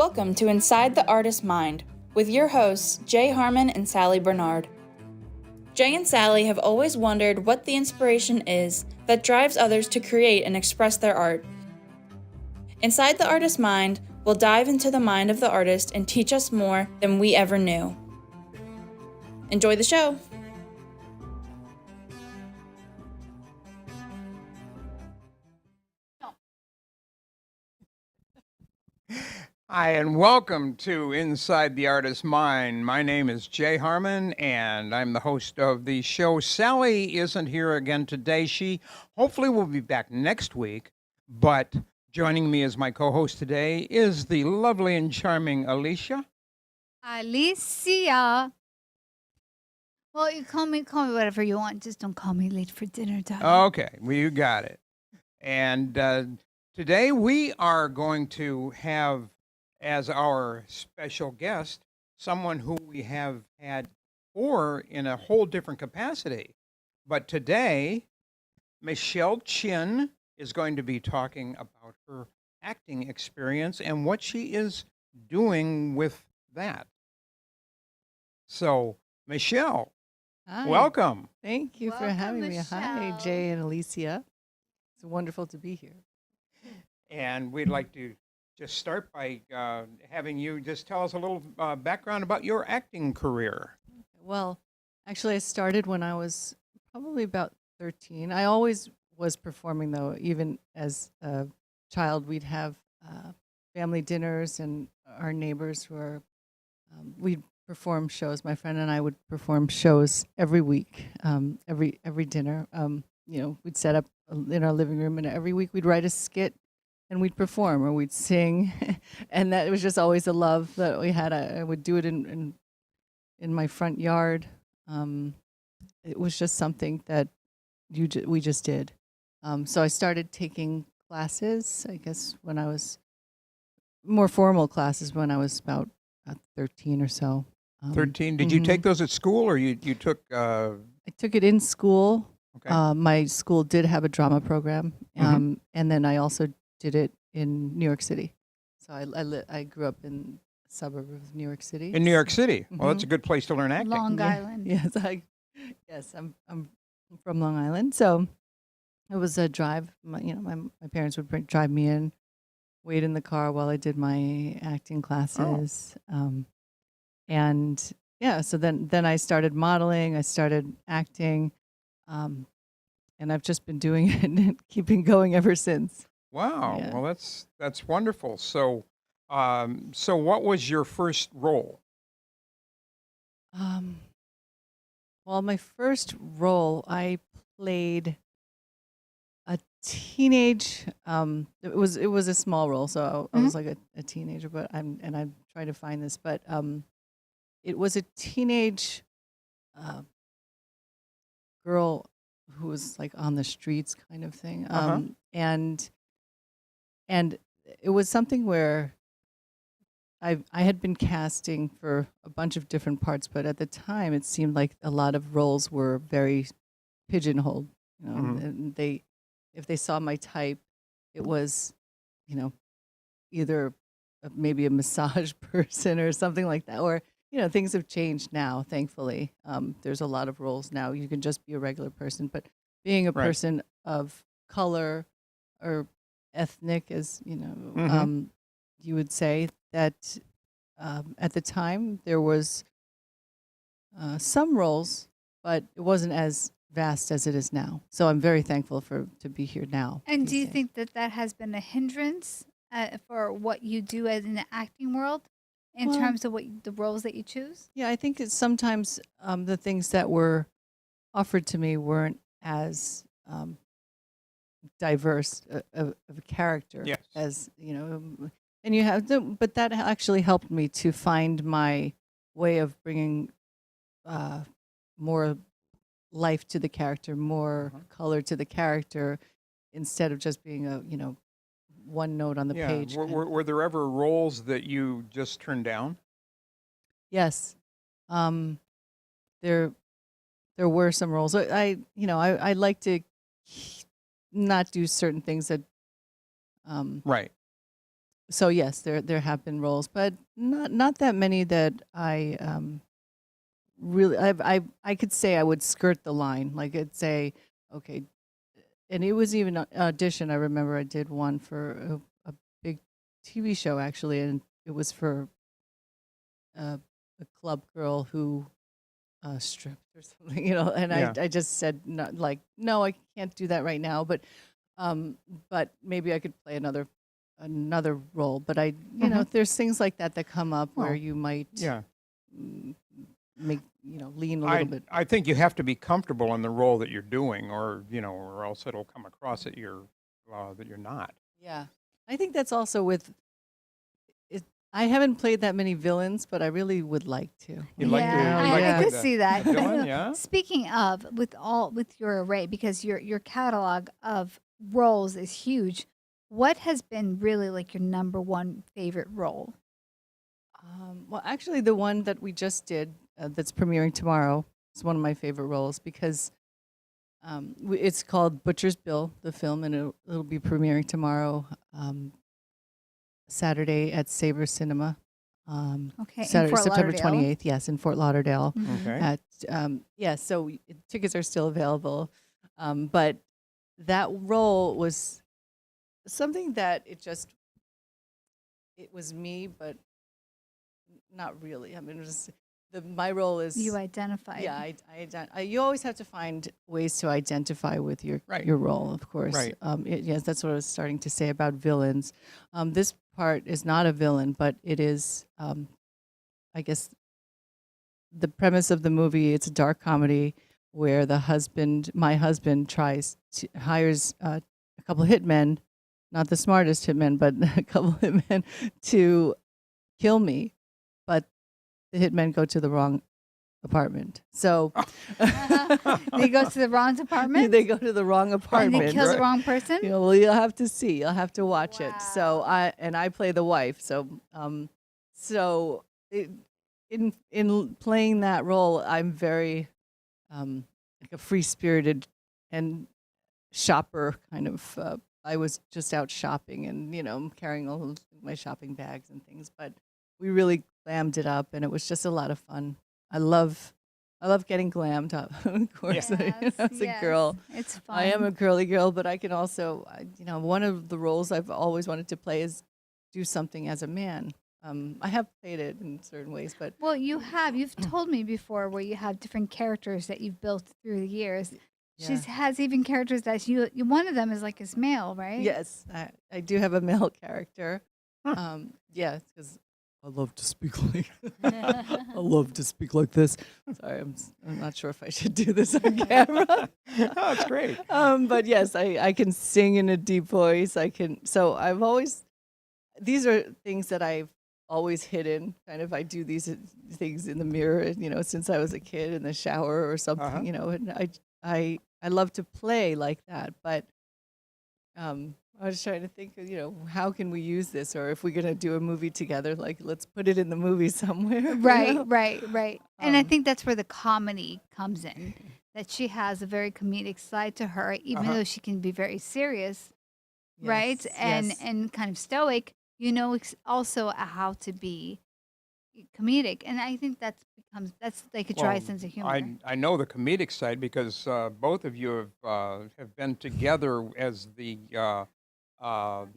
Welcome to Inside the Artist's Mind with your hosts, Jay Harmon and Sally Bernard. Jay and Sally have always wondered what the inspiration is that drives others to create and express their art. Inside the Artist's Mind, we'll dive into the mind of the artist and teach us more than we ever knew. Enjoy the show! Hi, and welcome to Inside the Artist's Mind. My name is Jay Harmon, and I'm the host of the show. Sally isn't here again today. She hopefully will be back next week, but joining me as my co-host today is the lovely and charming Alicia. Alicia. Well, you call me whatever you want. Just don't call me late for dinner time. Okay, well, you got it. And today we are going to have as our special guest someone who we have had before in a whole different capacity. But today, Michelle Chin is going to be talking about her acting experience and what she is doing with that. So, Michelle, Hi. welcome. Thank you for Welcome, having me. Hi, Michelle. Jay and Alicia. It's wonderful to be here. And we'd like to just start by having you just tell us a little background about your acting career. Well, actually, I started when I was probably about 13. I always was performing, though. Even as a child, we'd have family dinners, and our neighbors were, we'd perform shows. My friend and I would perform shows every week, every dinner. We'd set up in our living room, and every week we'd write a skit and we'd perform or we'd sing. And that was just always a love that we had. I would do it in my front yard. It was just something that we just did. So I started taking classes, I guess, when I was more formal classes when I was about 13 or so. 13. Did you take those at school, or you took? I took it in school. Okay. My school did have a drama program, Mhm. and then I also did it in New York City. So I grew up in a suburb of New York City. In New York City. Well, that's a good place to learn acting. Long Yeah. Island. Yes, I'm from Long Island, so it was a drive. My parents would drive me in, wait in the car while I did my acting classes, and yeah. So then I started modeling. I started acting, and I've just been doing it and keeping going ever since. Wow. Yeah. Well, that's wonderful. So, so what was your first role? Well, my first role, I played a teenage. It was a small role, so I was like a teenager. But I'm trying to find this, but it was a teenage girl who was like on the streets, kind of thing. And it was something where I had been casting for a bunch of different parts, but at the time it seemed like a lot of roles were very pigeonholed. And if they saw my type, it was, either maybe a massage person or something like that. Or things have changed now. Thankfully, there's a lot of roles now. You can just be a regular person, but being a Right. person of color or ethnic, as you would say, that at the time there was some roles, but it wasn't as vast as it is now. So I'm very thankful to be here now. And these do you days. think that has been a hindrance for what you do as in the acting world in Well- terms of the roles that you choose? Yeah, I think it's sometimes the things that were offered to me weren't as diverse of a character Yes. as and you have but that actually helped me to find my way of bringing more life to the character, more color to the character, instead of just being a one note on the Yeah. page. Were there ever roles that you just turned down? Yes. There were some roles. I like to not do certain things that Right. so yes, there have been roles, but not that many that I really I could say I would skirt the line. Like I'd say, okay, and it was even an audition. I remember I did one for a big TV show actually, and it was for a club girl who stripped or something, And Yeah. I just said no, like no, I can't do that right now, but maybe I could play another role. But there's things like that come up where Well, you might Yeah. mm, make lean a little bit. I think you have to be comfortable in the role that you're doing, or else it'll come across that you're not. Yeah, I think that's also with it. I haven't played that many villains, but I really would like to. You'd like to- yeah, you'd like I to could play see that. a villain, yeah? Speaking of, with your array, because your catalog of roles is huge. What has been really like your number one favorite role? Well, actually, the one that we just did that's premiering tomorrow is one of my favorite roles because it's called Butcher's Bill, the film, and it'll be premiering tomorrow, Saturday at Savor Cinema. Okay, in Saturday, Fort September Lauderdale. 28th, yes, in Fort Lauderdale. Mhm. Okay. So tickets are still available. But that role was something that it was me, but not really. I mean, it was my role is You identified. yeah. You always have to find ways to identify with your Right. your role, of course. Right. Yes, that's what I was starting to say about villains. This part is not a villain, but it is. I guess the premise of the movie, it's a dark comedy where my husband hires a couple hitmen, not the smartest hitmen, but a couple hitmen to kill me, but the hitmen go to the wrong apartment. So They go to the wrong department. they go to the wrong and apartment. they kill the Right. wrong person. Well, you'll have to see. You'll have to watch it. So Wow. I play the wife. So in playing that role, I'm very like a free spirited and shopper kind of. I was just out shopping and carrying all of my shopping bags and things, but we really glammed it up, and it was just a lot of fun. I love getting glammed up. Of course, Yes, as a yes. girl. It's fun. I am a girly girl, but I can also, one of the roles I've always wanted to play is do something as a man. I have played it in certain ways, but Well, you've told me before where you have different characters that you've built through the years. She Yeah. has even characters that one of them is like his male, right? yes, I do have a male character. Huh. Yeah, because I love to speak like this. Sorry, I'm not sure if I should do this on camera. Oh, that's great. But yes, I can sing in a deep voice. So these are things that I've always hidden. Kind of, I do these things in the mirror, since I was a kid in the shower or something, and I love to play like that. But I was trying to think of, how can we use this? Or if we're going to do a movie together, like, let's put it in the movie somewhere. you Right, know? right. And I Um, think that's where the comedy comes in. That she has a very comedic side to her, even Uh-huh. though she can be very serious, right? Yes, And yes. and kind of stoic. Also how to be comedic, and I think that's like a dry Well, sense of humor. I know the comedic side because both of you have been together as the Dee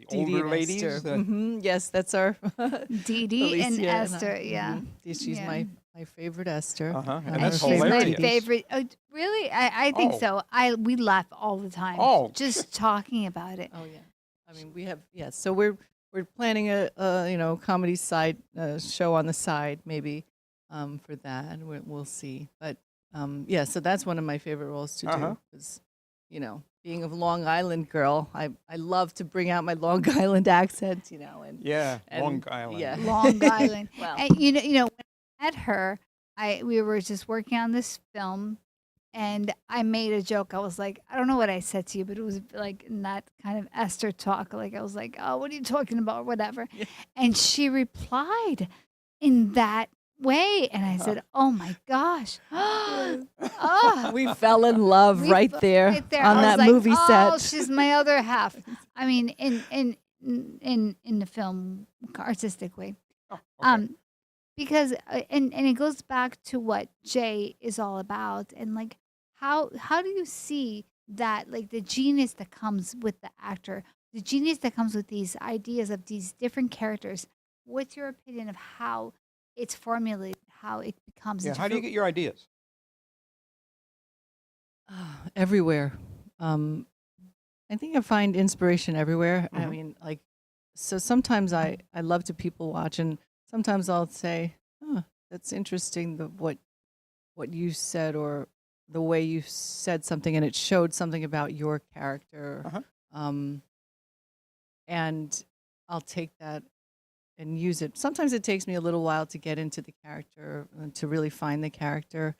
Dee older and ladies. Esther. That, Yes, that's our Dee Dee and Alicia I. Esther, yeah. She's Yeah. my favorite Esther. Uh-huh, and And that's she's my hilarious. favorite. Oh, really? I think Oh. so. We laugh all the time. Oh. Just talking about it. Oh yeah, I mean we have So we're planning a comedy side show on the side maybe for that. We'll see, but yeah. So that's one of my favorite roles to Uh-huh. do. Is being a Long Island girl, I love to bring out my Long Island accent. And yeah, and- Long Island. yeah. Long Island. Well, And when I met her, we were just working on this film, and I made a joke. I was like, I don't know what I said to you, but it was like in that kind of Esther talk. Like I was like, oh, what are you talking about? Whatever. Yeah. And she replied in that way, and I said, oh my gosh. Oh, we fell in love we right fell there, right there. on I was that like, movie oh, set. she's my other half. I mean, and in the film artistically. Oh, okay. Because and it goes back to what Jay is all about, and like how do you see that, like the genius that comes with the actor, the genius that comes with these ideas of these different characters? What's your opinion of how it's formulated, how it becomes Yeah. How do you different? get your ideas? Everywhere. I think I find inspiration everywhere. I Mhm. mean, like, so sometimes I love to people watch, and sometimes I'll say, "Oh, that's interesting. What you said, or the way you said something, and it showed something about your character." Uh-huh. Um, and I'll take that and use it. Sometimes it takes me a little while to get into the character and to really find the character.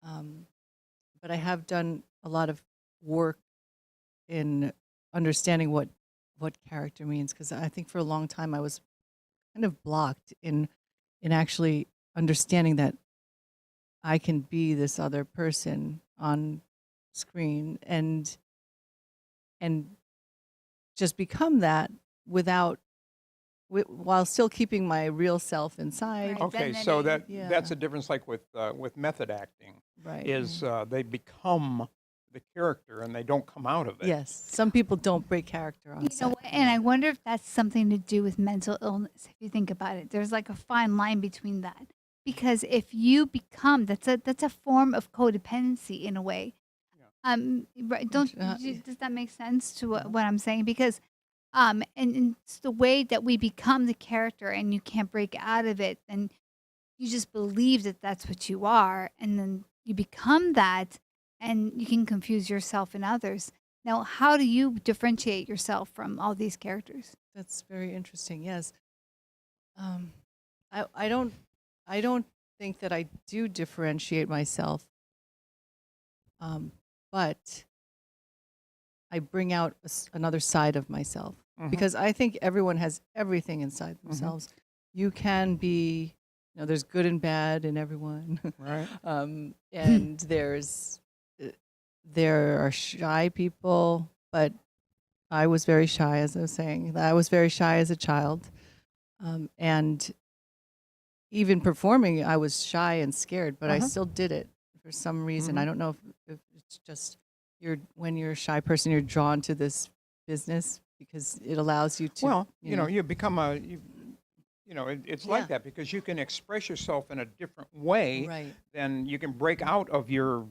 Um, but I have done a lot of work in understanding what character means, because I think for a long time I was kind of blocked in actually understanding that I can be this other person on screen and just become that without while still keeping my real self inside. Right. Okay, so Identity. that's Yeah. a difference, like with method acting, Right. is they become the character and they don't come out of it. Yes. Some people don't break character on You know set. what? And I wonder if that's something to do with mental illness. If you think about it, there's like a fine line between that. Because if you become, that's a form of codependency in a way. Right? Does that make sense to what I'm saying? Because and it's the way that we become the character, and you can't break out of it, and you just believe that that's what you are, and then you become that, and you can confuse yourself and others. Now, how do you differentiate yourself from all these characters? That's very interesting. Yes. Um, I don't think that I do differentiate myself, but I bring out another side of myself, Mhm. because I think everyone has everything inside themselves. You can be, there's good and bad in everyone, Right. and uh, there are shy people, but I was very shy, as I was saying. I was very shy as a child, and even performing, I was shy and scared, but I Uh-huh. still did it for some reason. Mhm. I don't know if it's just when you're a shy person, you're drawn to this business because it allows you to. Well, you become it's like Yeah. that because you can express yourself in a different way. Right. Then you can break out of your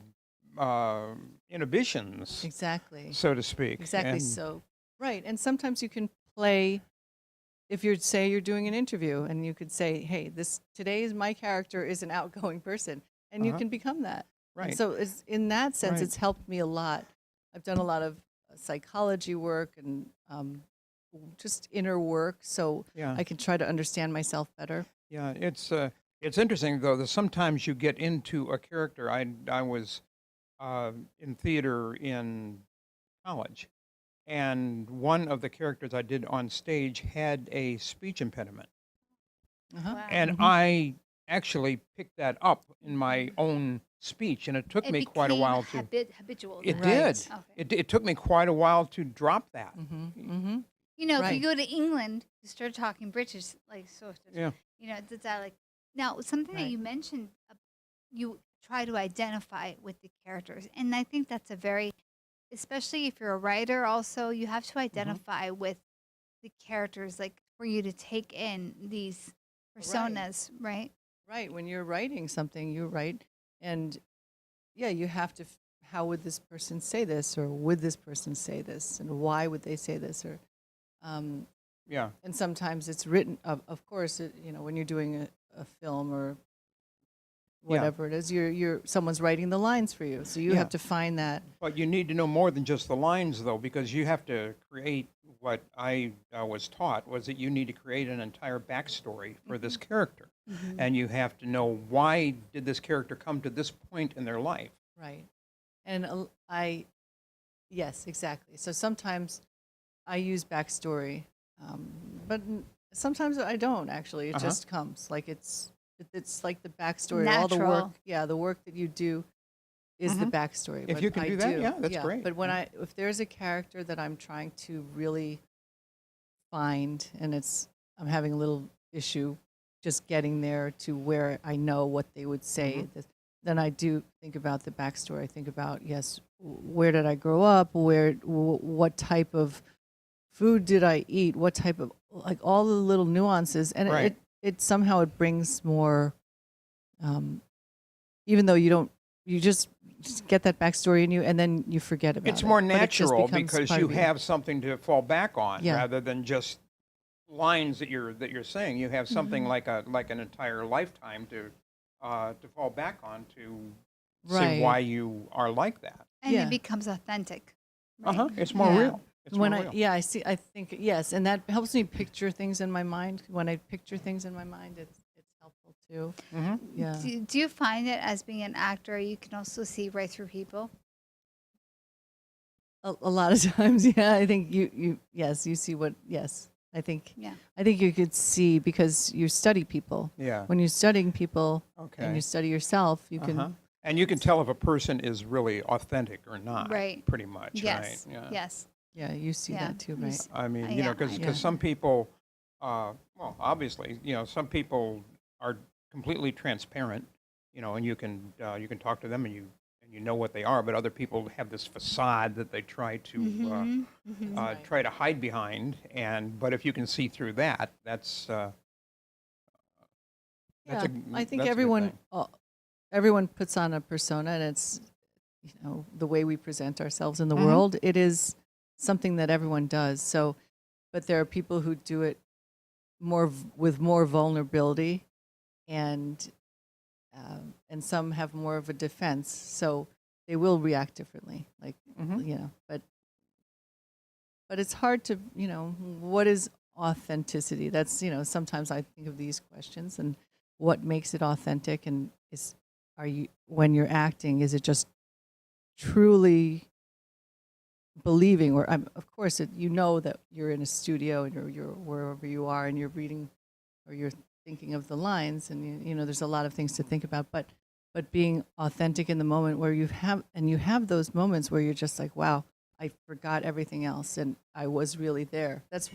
inhibitions, Exactly. so to speak. Exactly. And So, right. And sometimes you can play, if you're doing an interview, and you could say, "Hey, today's my character is an outgoing person," and you Uh-huh. can become that. And Right. so, in that sense, Right. it's helped me a lot. I've done a lot of psychology work and just inner work, so Yeah. I can try to understand myself better. Yeah, it's interesting though that sometimes you get into a character. I was in theater in college, and one of the characters I did on stage had a speech impediment, Uh-huh. Wow. and Mhm. I actually picked that up in my own speech, and it took It me quite a became while to. habitual. It then. Right. did. Okay. It took me quite a while to drop that. Mm-hmm. You know, if you Right. go to England, you start talking British, like sort of. Yeah. You know, it's that like now something that Right. you mentioned. You try to identify with the characters, and I think that's a very, especially if you're a writer. Also, you have to identify with the characters, like for you to take in these Right. personas, right? Right. When you're writing something, you write, and yeah, you have to. How would this person say this, or would this person say this, and why would they say this, or um, Yeah. and sometimes it's written. Of course, when you're doing a film or Yeah. whatever it is, you're someone's writing the lines for you, so you Yeah. have to find that. But you need to know more than just the lines, though, because you have to create what I was taught was that you need to create an entire backstory for this character. And you have to know why did this character come to this point in their life. Right. And yes, exactly. So sometimes I use backstory, but sometimes I don't actually. It Uh-huh. just comes like it's like the backstory, all the work. Natural. Yeah, the work that you do is the Mhm. backstory. If but you can I do that, yeah, that's great. But if there's a character that I'm trying to really find, and I'm having a little issue just getting there to where I know what they would say. Then I do think about the backstory. I think about, yes, where did I grow up? What type of food did I eat? What type of, like, all the little nuances, and Right. it somehow it brings more. Even though you just get that backstory in you, and then you forget about it. It's more But it just natural becomes because part you of have something to fall back on Yeah. rather than just lines that you're saying. You have something like an entire lifetime to fall back on to say why Right. you are like that. And Yeah. it becomes authentic. Right? It's more Yeah. real. It's When more I real. yeah, I think yes, and that helps me picture things in my mind. When I picture things in my mind, it's helpful too. Hmm. Yeah. Do you find that as being an actor, you can also see right through people? A lot of times, yeah, I think yes, you see what yes. I think Yeah. you could see because you study people. Yeah. When you're studying people and Okay. you study yourself, you Uh-huh. can And you can tell if a person is really authentic or not, Right. pretty much, Yes. right? Yeah. Yes. yeah, you see Yeah. that too, You right? s- I mean, yeah, because Yeah. some people, well, obviously, some people are completely transparent, and you can talk to them and you know what they are, but other people have this facade that they try to Right. try to hide behind, but if you can see through that, that's Yeah, I think that's a good thing. everyone puts on a persona, and it's the way we present ourselves in the Mhm. world. It is something that everyone does. So, but there are people who do it with more vulnerability, and some have more of a defense. So they will react differently. Like Mhm. but it's hard to what is authenticity. That's sometimes I think of these questions and what makes it authentic, and are you when you're acting, is it just truly believing, or of course you know that you're in a studio and you're wherever you are and you're reading or you're thinking of the lines, and there's a lot of things to think about, but being authentic in the moment where you have those moments where you're just like, wow, I forgot everything else and I was really there. That's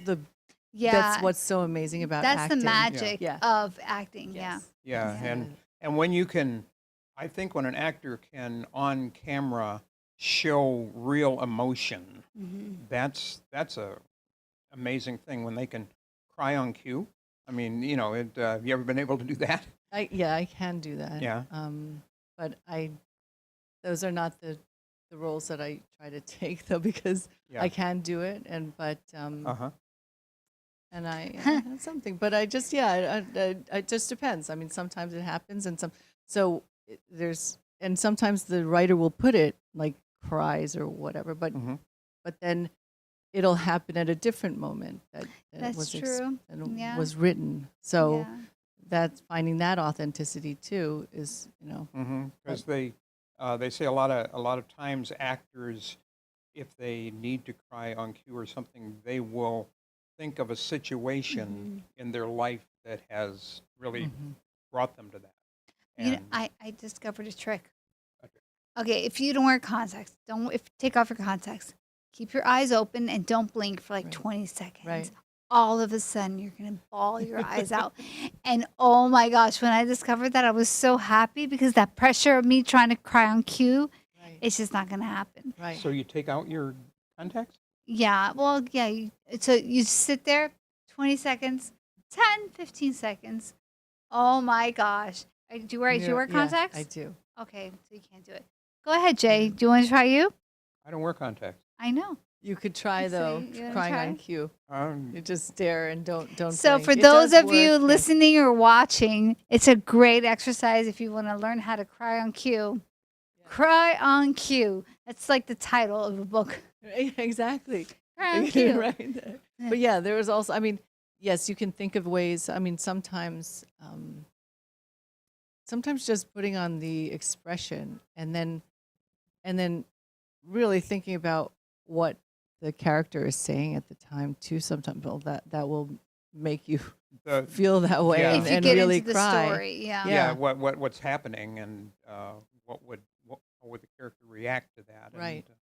Yeah. what's so amazing about That's acting. the magic Yeah. of acting. Yes. Yeah, Yeah. and when you can, I think when an actor can on camera show real emotion, Yeah. that's a amazing thing when they can cry on cue. I mean, have you ever been able to do that? I can do that. Yeah. But those are not the roles that I try to take, though, because Yeah. I can do it, Uh-huh. and I have something, but I just it just depends. I mean, sometimes it happens, and sometimes the writer will put it like cries or whatever, but Mhm. then it'll happen at a different moment that That's was true. that Yeah. was written. So Yeah. that's finding that authenticity too is Because they say a lot of times actors, if they need to cry on cue or something, they will think of a situation in their life that has really brought them to that. And I discovered a trick. Okay, if you don't wear contacts, take off your contacts. Keep your eyes open and don't blink for like Right. 20 seconds. Right. All of a sudden, you're going to bawl your eyes out. And oh my gosh, when I discovered that, I was so happy because that pressure of me trying to cry on cue, Right. it's just not going to happen. Right. so you take out your contacts? Yeah, well, yeah. So you sit there 20 seconds, 10, 15 seconds. Oh my gosh. Do you wear contacts? I do. Okay, so you can't do it. Go ahead, Jay. Do you want to try you? I don't wear contacts. I know. You could try So though, you wanna crying try? on cue. Um, You just stare and don't. So blink. for It those does of you work, yeah. listening or watching, it's a great exercise if you want to learn how to cry on cue. Cry on cue. That's like the title of a book. Exactly. Cry on cue. Right there. But yeah, there was also. I mean, yes, you can think of ways. I mean, sometimes just putting on the expression and then really thinking about what the character is saying at the time too. Sometimes that will make you the, feel that way Yeah. If you and get really into the cry. story, yeah. yeah, what's happening and what would the character react to that? Right. And,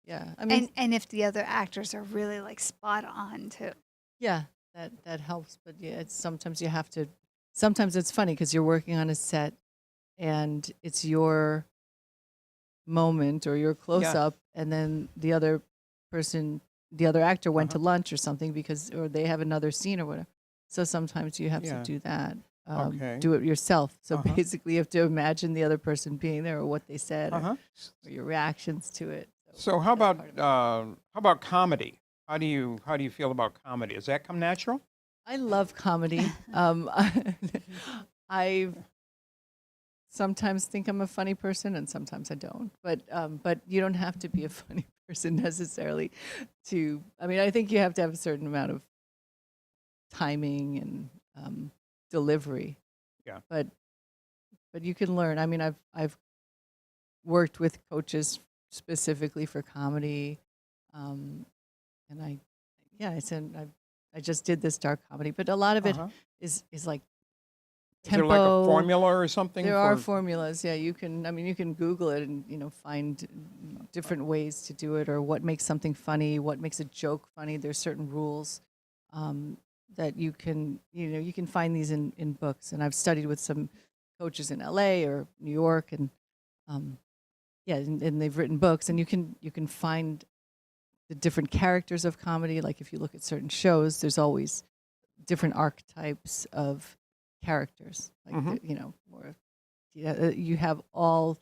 Yeah, I mean, And if the other actors are really like spot on too. Yeah, that helps. But yeah, it's sometimes you have to. Sometimes it's funny because you're working on a set, and it's your moment or your close Yeah. up, and then the other person, the other actor went to lunch or something because, or they have another scene or whatever. So sometimes you have to Yeah. do that. Okay. Do it yourself. So Uh-huh. basically, you have to imagine the other person being there or what they said Uh-huh. or your reactions to it. So how that's about part of it. how about comedy? How do you feel about comedy? Does that come natural? I love comedy. I sometimes think I'm a funny person, and sometimes I don't. But you don't have to be a funny person necessarily to. I mean, I think you have to have a certain amount of timing and delivery. Yeah. But you can learn. I mean, I've worked with coaches specifically for comedy, and I said I just did this dark comedy, but a lot of it Uh-huh. is like Is there tempo. like a formula or something? There are for, formulas. Yeah, you can. I mean, you can Google it and find different ways to do it, or what makes something funny, what makes a joke funny. There's certain rules that you can you can find these in books. And I've studied with some coaches in L.A. or New York, and yeah, and they've written books, and you can find the different characters of comedy. Like if you look at certain shows, there's always different archetypes of characters. Like or you have all,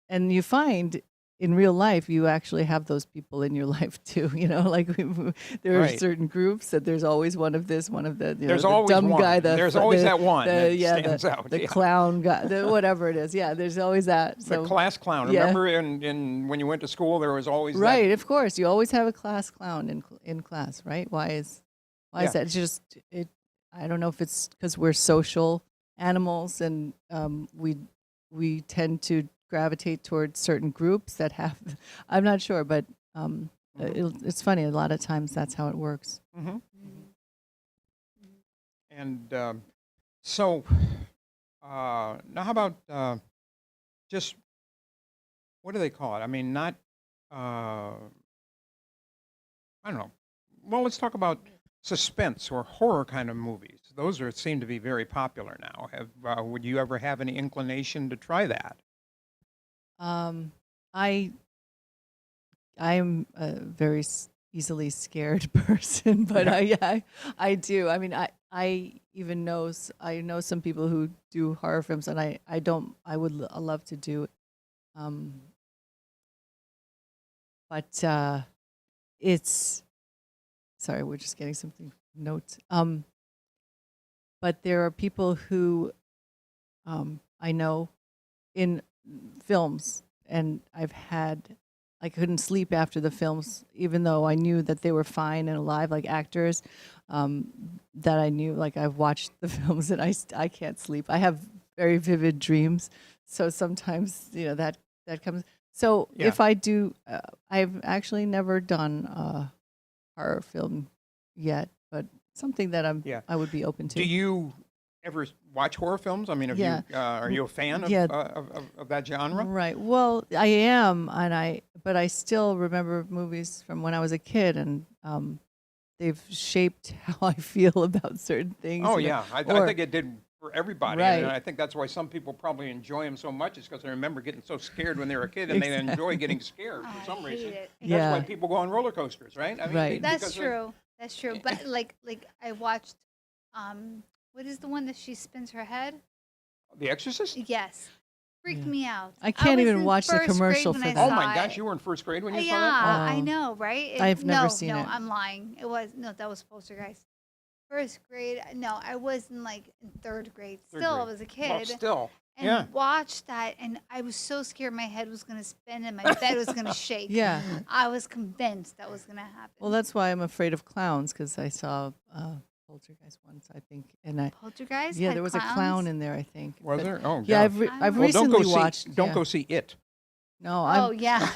and you find in real life you actually have those people in your life too. Like there are Right. certain groups that there's always one of this, one of the There's the always dumb one. guy, There's always that one that stands the, out. the Yeah. clown guy, whatever it is. Yeah, there's always that. The So class clown. yeah. Remember in when you went to school, there was always right, of course, you always have a class clown in class, right? Why is Yeah. that? It's just it. I don't know if it's because we're social animals, and we tend to gravitate towards certain groups that have. I'm not sure, but it's funny. A lot of times that's how it works. that. And so now how about just what do they call it? I mean, not I don't know. Well, let's talk about suspense or horror kind of movies. Those seem to be very popular now. Would you ever have any inclination to try that? I I'm a very easily scared person, but I do. I mean, I even I know some people who do horror films, and I don't. I would love to do it, um, but it's sorry. We're just getting something notes. But there are people who I know in films, and I couldn't sleep after the films, even though I knew that they were fine and alive, like actors. That I knew, like I've watched the films, and I can't sleep. I have very vivid dreams, so sometimes that comes. So Yeah. if I do, I've actually never done a horror film yet, but something that Yeah. I would be open to. Do you ever watch horror films? I mean, Yeah. are you a fan Yeah. of that genre? Right. Well, I am, but I still remember movies from when I was a kid, and they've shaped how I feel about certain things. Oh you know. yeah, I Or- think it did for everybody, Right. and I think that's why some people probably enjoy them so much. Is because they remember getting so scared when they were a kid, and they enjoy getting scared for some I reason. hate it. That's Yeah. why people go on roller coasters, right? I mean, Right. That's because of- true. That's true. But like I watched what is the one that she spins her head? The Exorcist. Yes. Freaked Yeah. me out. I can't was even in watch the first grade commercial when for I that. Oh saw my it. gosh, you were in first grade when you saw Yeah, that? I Oh. know, right? I've never no, seen no, it. I'm lying. It was no, that was Poltergeist. First grade, no, I was in like in third grade. Third Still, I grade. was a Well, kid. still, and yeah. watched that, and I was so scared my head was gonna spin and my bed was gonna shake. Yeah. I was convinced that was gonna happen. Well, that's why I'm afraid of clowns, because I saw Poltergeist once, I think, and Poltergeist. yeah, had there was a clowns? clown in there, I think. Was But- there? Oh, Yeah, God. Well, I've Well, recently watched. Don't yeah. go see it. No, Oh I'm yeah.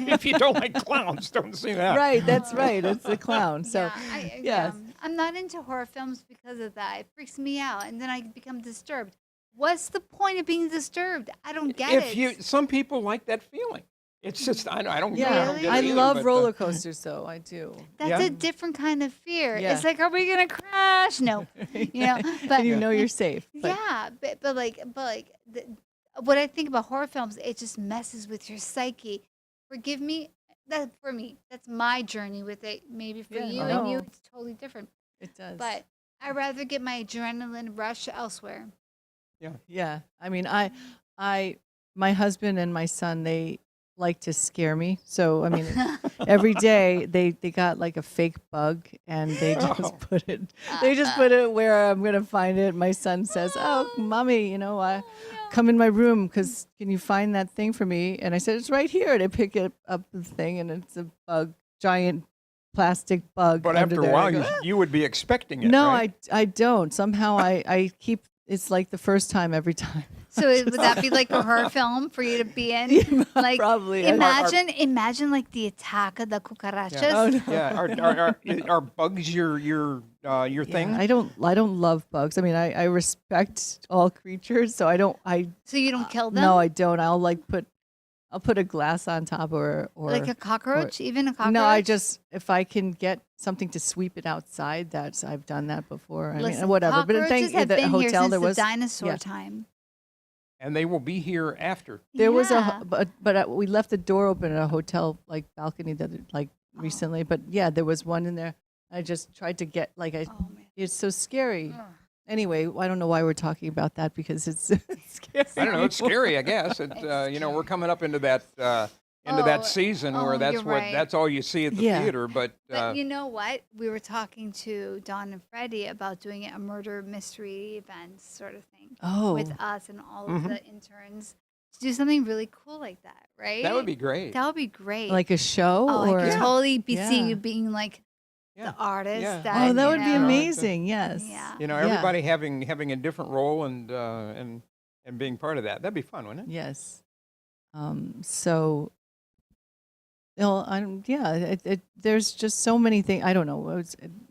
If you don't like clowns, don't see that. right. That's right. It's the clown. So yeah, yes. I'm not into horror films because of that. It freaks me out, and then I become disturbed. What's the point of being disturbed? I don't get it. Some people like that feeling. It's just I don't Yeah, Really? get I it either, love but, roller coasters, though. I do. That's Yeah. a different kind of fear. Yeah. It's like, are we gonna crash? No, Yeah. but And you know you're safe. But yeah, but what I think about horror films, it just messes with your psyche. Forgive me, that for me, that's my journey with it. Maybe for Yeah, you and you, no. it's totally different. it does. But I'd rather get my adrenaline rush elsewhere. Yeah. I mean, my husband and my son, they like to scare me. So, I mean, every day they got like a fake bug and they just Oh. put it where I'm going to find it. My son says, "Oh, mommy, come in my room because can you find that thing for me?" And I said, "It's right here." They pick it up the thing and it's a bug, giant plastic bug. but under after a there. while, I go, you would be expecting it. no, right? I don't. Somehow I keep. It's like the first time every time. So would that be like a horror film for you to be in? Like Probably. imagine like the attack of the cucarachas. Oh, no. Yeah. Are bugs your thing? I don't love bugs. I mean, I respect all creatures, so I don't. So you don't kill them? No, I don't. I'll put a glass on top or Like a cockroach, even a cockroach. no. I just if I can get something to sweep it outside. I've done that before. I Listen, mean, whatever. But cockroaches have the been here hotel since there the was dinosaur yeah. time. And they will be here after. There was Yeah. but we left the door open in a hotel like balcony recently. But yeah, there was one in there. I just tried to get Oh man. it's so scary. Ugh. Anyway, I don't know why we're talking about that because it's scary. I don't know. It's scary, I guess. We're coming up into that season where you're right. that's all you see at the Yeah. theater. But But you know what? We were talking to Dawn and Freddie about doing a murder mystery event sort of thing Oh, with us and all of Mhm. the interns to do something really cool like that, right? that would be great. That would be great. like a show oh, or I could Yeah. totally see Yeah. you being like Yeah. the artist. Yeah. That, oh, that you would be know, amazing. Yes. Yeah. You know, Yeah. everybody having a different role and being part of that. That'd be fun, wouldn't it? Yes. So. Well, there's just so many things. I don't know.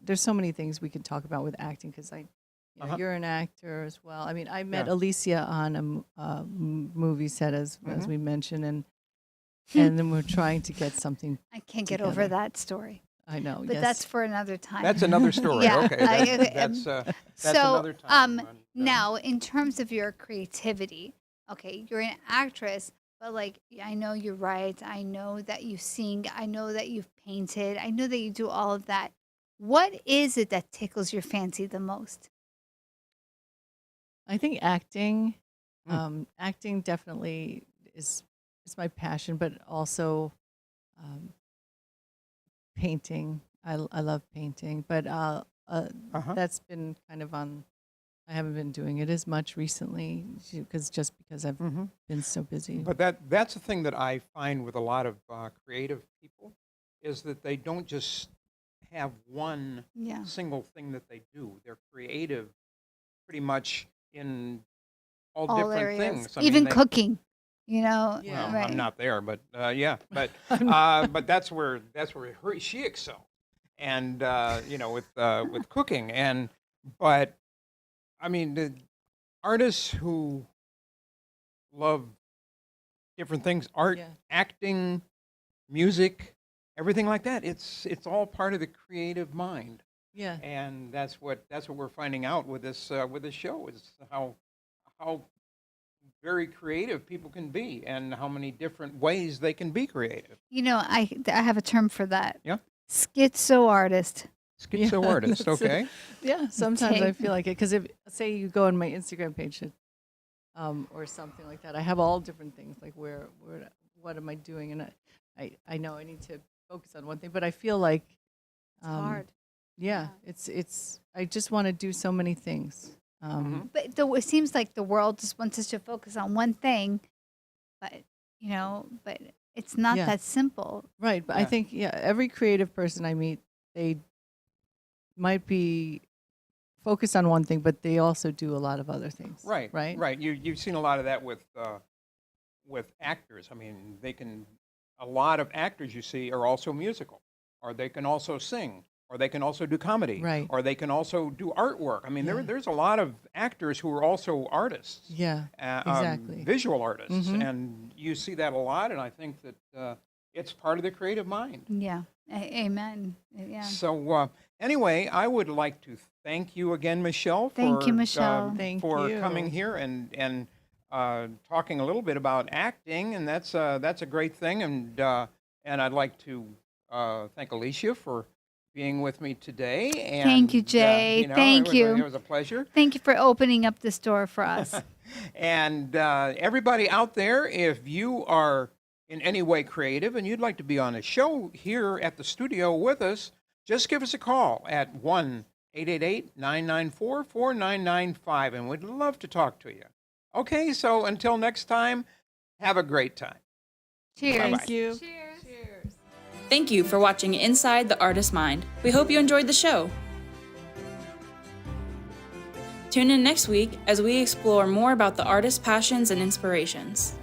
There's so many things we could talk about with acting because Uh-huh. you're an actor as well. I mean, I met Yeah. Alicia on a movie set as Mhm. we mentioned, and then we're trying to get something. I can't get over Together. that story. I know. But yes. that's for another time. That's another story. Yeah. Okay, that's So, another time. now, in terms of your creativity, okay, you're an actress, but like, I know you write, I know that you sing, I know that you've painted, I know that you do all of that. What is it that tickles your fancy the most? I think acting, Mm. acting definitely is my passion, but also painting. I love painting, but Uh-huh. that's been kind of on. I haven't been doing it as much recently because I've Mhm. been so busy. But that's the thing that I find with a lot of creative people is that they don't just have one Yeah. single thing that they do. They're creative pretty much in all All different areas. things. I Even mean, cooking, you know? Yeah. well, right. I'm not there, but yeah, but but that's where she excels, and with cooking, but I mean the artists who love different things, art, Yeah. acting, music, everything like that. It's all part of the creative mind, Yeah. and that's what we're finding out with this show is how very creative people can be and how many different ways they can be creative. You know, I have a term for that. Yeah. Schizo artist. Schizo Yeah, artist, that's it. okay? Yeah, sometimes I Okay. feel like it because if say you go on my Instagram page, or something like that, I have all different things like where what am I doing, and I know I need to focus on one thing, but I feel like It's hard. Yeah, it's I just want to do so many things. Mhm. But it seems like the world just wants us to focus on one thing, but but it's not Yeah. that simple. Right, but I Yeah. think every creative person I meet, they might be focused on one thing, but they also do a lot of other things. Right, Right. right. You've seen a lot of that with actors. I mean, a lot of actors you see are also musical, or they can also sing, or they can also do comedy, Right. or they can also do artwork. I mean, Yeah. there's a lot of actors who are also artists, Yeah, exactly. visual artists, Mhm. and you see that a lot. And I think that it's part of the creative mind. Yeah. Amen. Yeah. So anyway, I would like to thank you again, Michelle, Thank you, Michelle. Thank for you. coming here and talking a little bit about acting, and that's a great thing. And I'd like to thank Alicia for being with me today. And Thank you, Jay. Thank you. It was a pleasure. Thank you for opening up this door for us. And everybody out there, if you are in any way creative and you'd like to be on a show here at the studio with us, just give us a call at 1-888-994-4995, and we'd love to talk to you. Okay, so until next time, have a great time. Cheers. Bye-bye. Thank you. Cheers. Thank you for watching Inside the Artist's Mind. We hope you enjoyed the show. Tune in next week as we explore more about the artist's passions and inspirations.